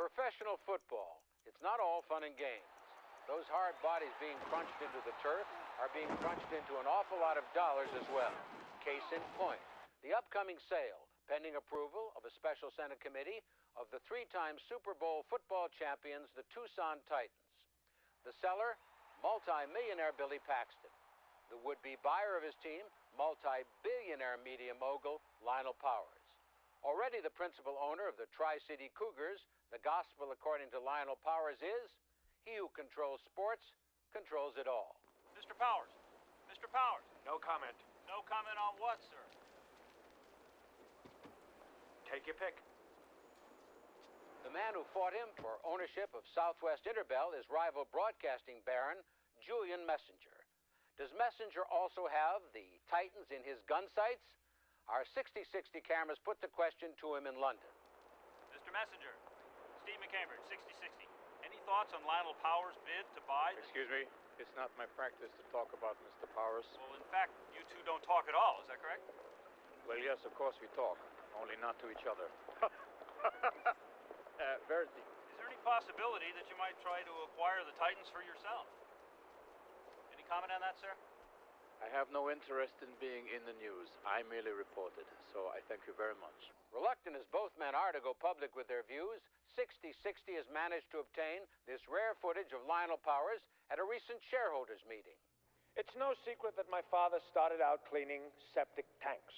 Professional football. It's not all fun and games. Those hard bodies being crunched into the turf are being crunched into an awful lot of dollars as well. Case in point, the upcoming sale, pending approval of a special Senate committee, of the three-time Super Bowl football champions, the Tucson Titans. The seller, multi-millionaire Billy Paxton. The would-be buyer of his team, multi-billionaire media mogul Lionel Powers. Already the principal owner of the Tri-City Cougars, the gospel according to Lionel Powers is, he who controls sports controls it all. Mr. Powers! Mr. Powers! No comment. No comment on what, sir? Take your pick. The man who fought him for ownership of Southwest Interbell is rival broadcasting baron Julian Messenger. Does Messenger also have the Titans in his gun sights? Our 60/60 cameras put the question to him in London. Mr. Messenger, Steve McCambridge, 60/60. Any thoughts on Lionel Powers' bid to buy? Excuse me, it's not my practice to talk about Mr. Powers. Well, in fact, you two don't talk at all, is that correct? Well, yes, of course we talk, only not to each other. Verdi. Is there any possibility that you might try to acquire the Titans for yourself? Any comment on that, sir? I have no interest in being in the news. I merely reported, so I thank you very much. Reluctant as both men are to go public with their views, 60/60 has managed to obtain this rare footage of Lionel Powers at a recent shareholders meeting. It's no secret that my father started out cleaning septic tanks.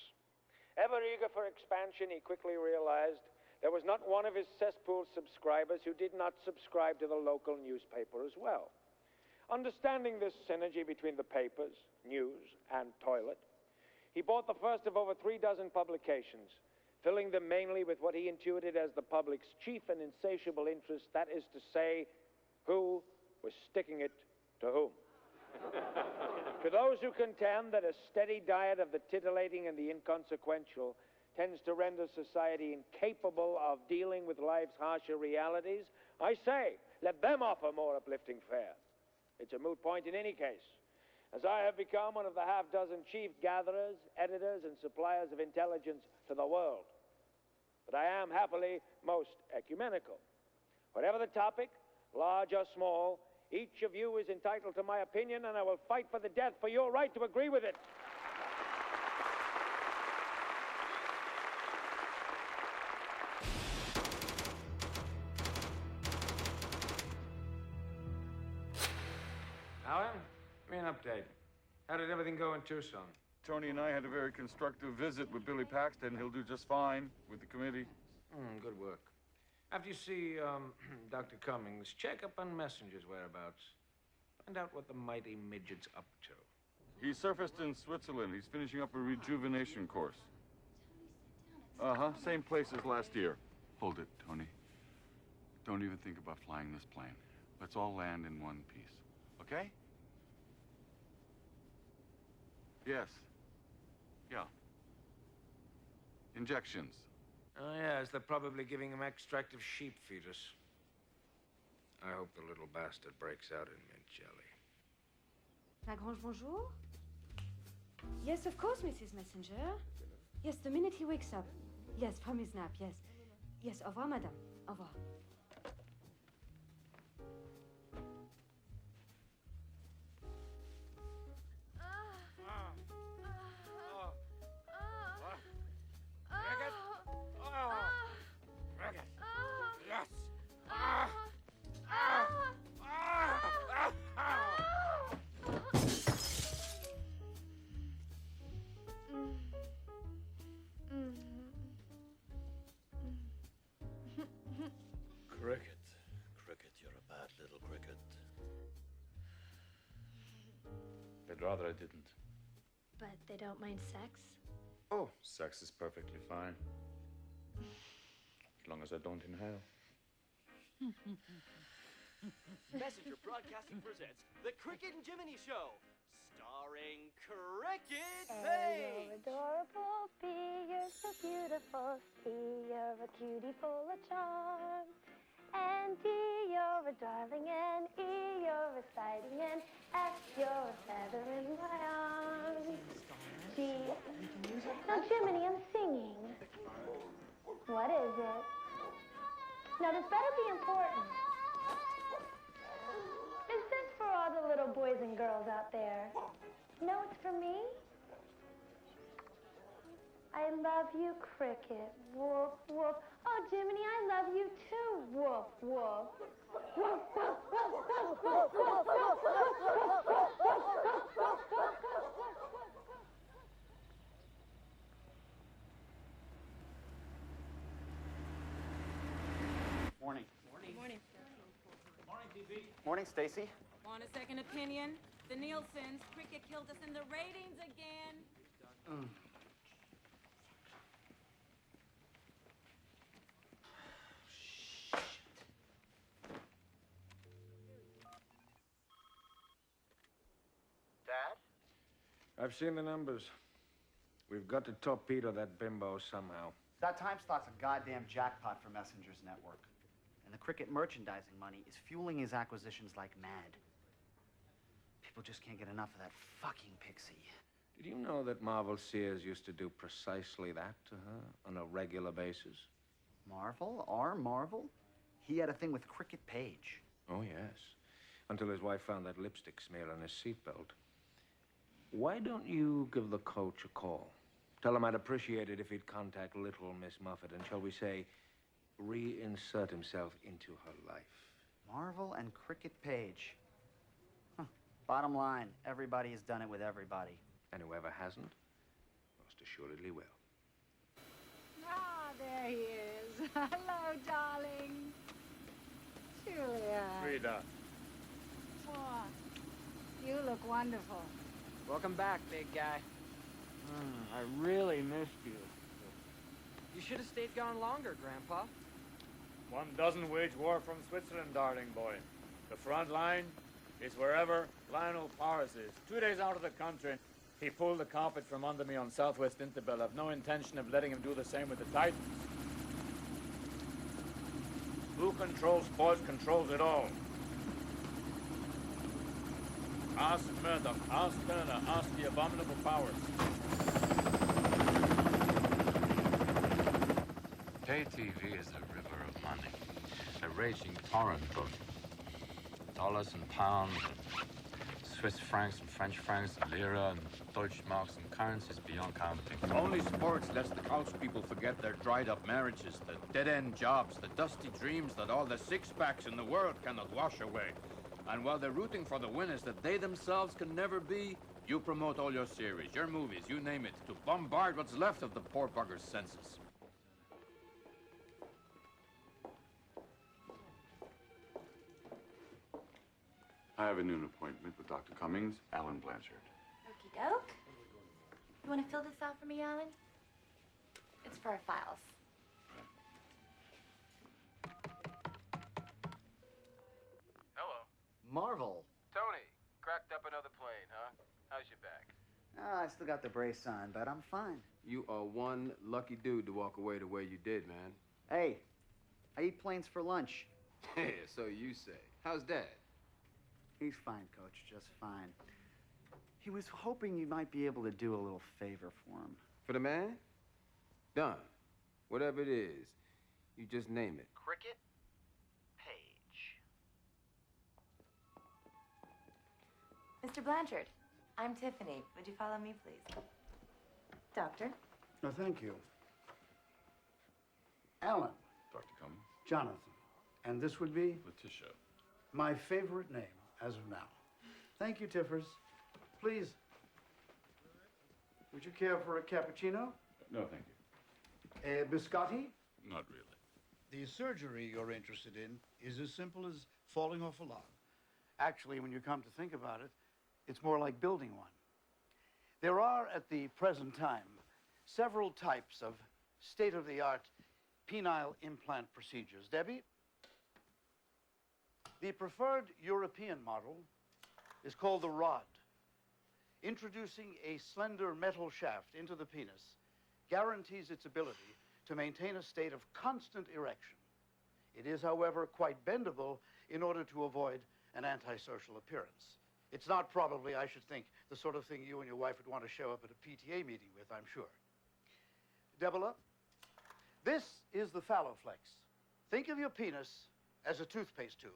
Ever eager for expansion, he quickly realized there was not one of his cesspool subscribers who did not subscribe to the local newspaper as well. Understanding this synergy between the papers, news, and toilet, he bought the first of over 36 publications, filling them mainly with what he intuited as the public's chief and insatiable interest, that is to say, who was sticking it to whom. To those who contend that a steady diet of the titillating and the inconsequential tends to render society incapable of dealing with life's harsher realities, I say, let them offer more uplifting fare. It's a moot point in any case, as I have become one of the half-dozen chief gatherers, editors, and suppliers of intelligence to the world. But I am happily most ecumenical. Whatever the topic, large or small, each of you is entitled to my opinion, and I will fight for the death for your right to agree with it. Alan, give me an update. How did everything go in Tucson? Tony and I had a very constructive visit with Billy Paxton. He'll do just fine with the committee. Good work. After you see Dr. Cummings, check up on Messenger's whereabouts. Find out what the mighty midget's up to. He surfaced in Switzerland. He's finishing up a rejuvenation course. Same place as last year. Hold it, Tony. Don't even think about flying this plane. Let's all land in one piece, okay? Yes. Yeah. Injections. Oh, yes, they're probably giving him extract of sheep fetus. I hope the little bastard breaks out in mint jelly. Lagrange, bonjour. Yes, of course, Mrs. Messenger. Yes, the minute he wakes up. Yes, from his nap, yes. Yes, au revoir, madame. Au revoir. Cricket, you're a bad little cricket. I'd rather I didn't. But they don't mind sex? Oh, sex is perfectly fine. As long as I don't inhale. Messenger Broadcasting presents The Cricket and Jiminy Show, starring Cricket Page. You're adorable, B, you're so beautiful, C, you're a cutie full of charm. And D, you're a darling, and E, you're exciting, and F, you're a feather in my arms. G, now Jiminy, I'm singing. What is it? Now, this better be important. Is this for all the little boys and girls out there? No, it's for me. I love you, Cricket. Woof, woof. Oh, Jiminy, I love you too. Woof, woof. Woof, woof, woof, woof, woof, woof, woof, woof, woof. Morning. Morning. Morning. Morning, TV. Morning, Stacy. Want a second opinion? The Nielsen's. Cricket killed us in the ratings again. Dad? I've seen the numbers. We've got to torpedo that bimbo somehow. That time slot's a goddamn jackpot for Messenger's network. And the Cricket merchandising money is fueling his acquisitions like mad. People just can't get enough of that fucking pixie. Did you know that Marvel Sears used to do precisely that to her on a regular basis? Marvel? Our Marvel? He had a thing with Cricket Page. Oh, yes. Until his wife found that lipstick smear on his seatbelt. Why don't you give the coach a call? Tell him I'd appreciate it if he'd contact little Miss Muffet and, shall we say, reinsert himself into her life. Marvel and Cricket Page. Huh. Bottom line, everybody has done it with everybody. And whoever hasn't, most assuredly will. Ah, there he is. Hello, darling. Julia. Frida. What? You look wonderful. Welcome back, big guy. I really missed you. You should have stayed gone longer, Grandpa. One doesn't wage war from Switzerland, darling boy. The front line is wherever Lionel Paris is. 2 days out of the country. He pulled the carpet from under me on Southwest Interbell. I've no intention of letting him do the same with the Titans. Who controls sports controls it all. Ask Murdoch, ask Turner, ask the abominable powers. Pay TV is a river of money, a raging torrent of dollars and pounds, and Swiss francs and French francs, and lira and Deutschmarks and currencies beyond counting. Only sports lets the townspeople forget their dried-up marriages, the dead-end jobs, the dusty dreams that all the six-packs in the world cannot wash away. And while they're rooting for the winners that they themselves can never be, you promote all your series, your movies, you name it, to bombard what's left of the poor bugger's senses. I have a noon appointment with Dr. Cummings, Alan Blanchard. Okie doke. You want to fill this out for me, Alan? It's for our files. Hello. Marvel. Tony, cracked up another plane, huh? How's your back? Oh, I still got the brace on, but I'm fine. You are one lucky dude to walk away the way you did, man. Hey, I eat planes for lunch. Yeah, so you say. How's Dad? He's fine, Coach, just fine. He was hoping you might be able to do a little favor for him. For the man? Done. Whatever it is, you just name it. Cricket Page. Mr. Blanchard, I'm Tiffany. Would you follow me, please? Doctor? No, thank you. Alan. Dr. Cummings. Jonathan. And this would be? Letitia. My favorite name as of now. Thank you, Tiffers. Please. Would you care for a cappuccino? No, thank you. A biscotti? Not really. The surgery you're interested in is as simple as falling off a log. Actually, when you come to think about it, it's more like building one. There are, at the present time, several types of state-of-the-art penile implant procedures. Debbie? The preferred European model is called the rod. Introducing a slender metal shaft into the penis guarantees its ability to maintain a state of constant erection. It is, however, quite bendable in order to avoid an antisocial appearance. It's not probably, I should think, the sort of thing you and your wife would want to show up at a PTA meeting with, I'm sure. Debola, this is the Phalloflex. Think of your penis as a toothpaste tube.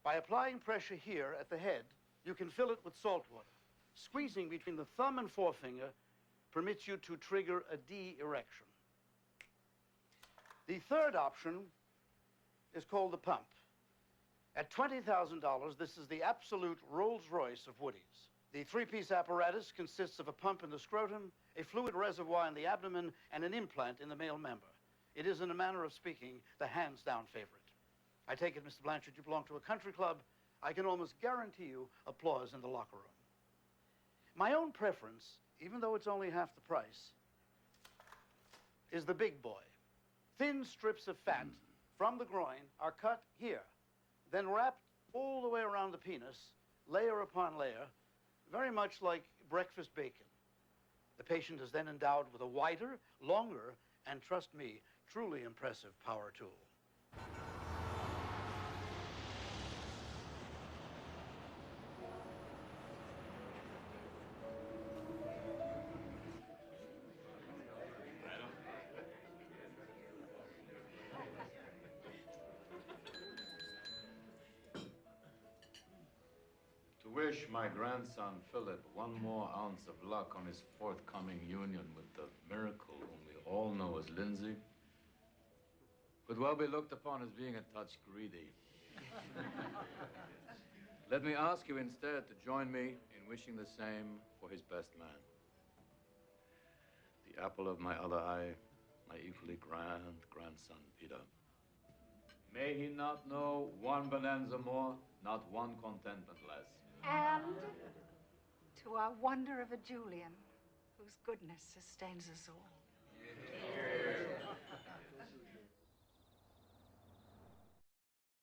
By applying pressure here at the head, you can fill it with salt water. Squeezing between the thumb and forefinger permits you to trigger a de-erection. The third option is called the pump. At $20,000, this is the absolute Rolls-Royce of Woody's. The three-piece apparatus consists of a pump in the scrotum, a fluid reservoir in the abdomen, and an implant in the male member. It is, in a manner of speaking, the hands-down favorite. I take it, Mr. Blanchard, you belong to a country club. I can almost guarantee you applause in the locker room. My own preference, even though it's only half the price, is the big boy. Thin strips of fat from the groin are cut here, then wrapped all the way around the penis, layer upon layer, very much like breakfast bacon. The patient is then endowed with a wider, longer, and trust me, truly impressive power tool. To wish my grandson Philip one more ounce of luck on his forthcoming union with the miracle whom we all know as Lindsay could well be looked upon as being a touch greedy. Let me ask you instead to join me in wishing the same for his best man. The apple of my other eye, my equally grandson Peter. May he not know one bonanza more, not one contentment less. And to our wonder of a Julian, whose goodness sustains us all.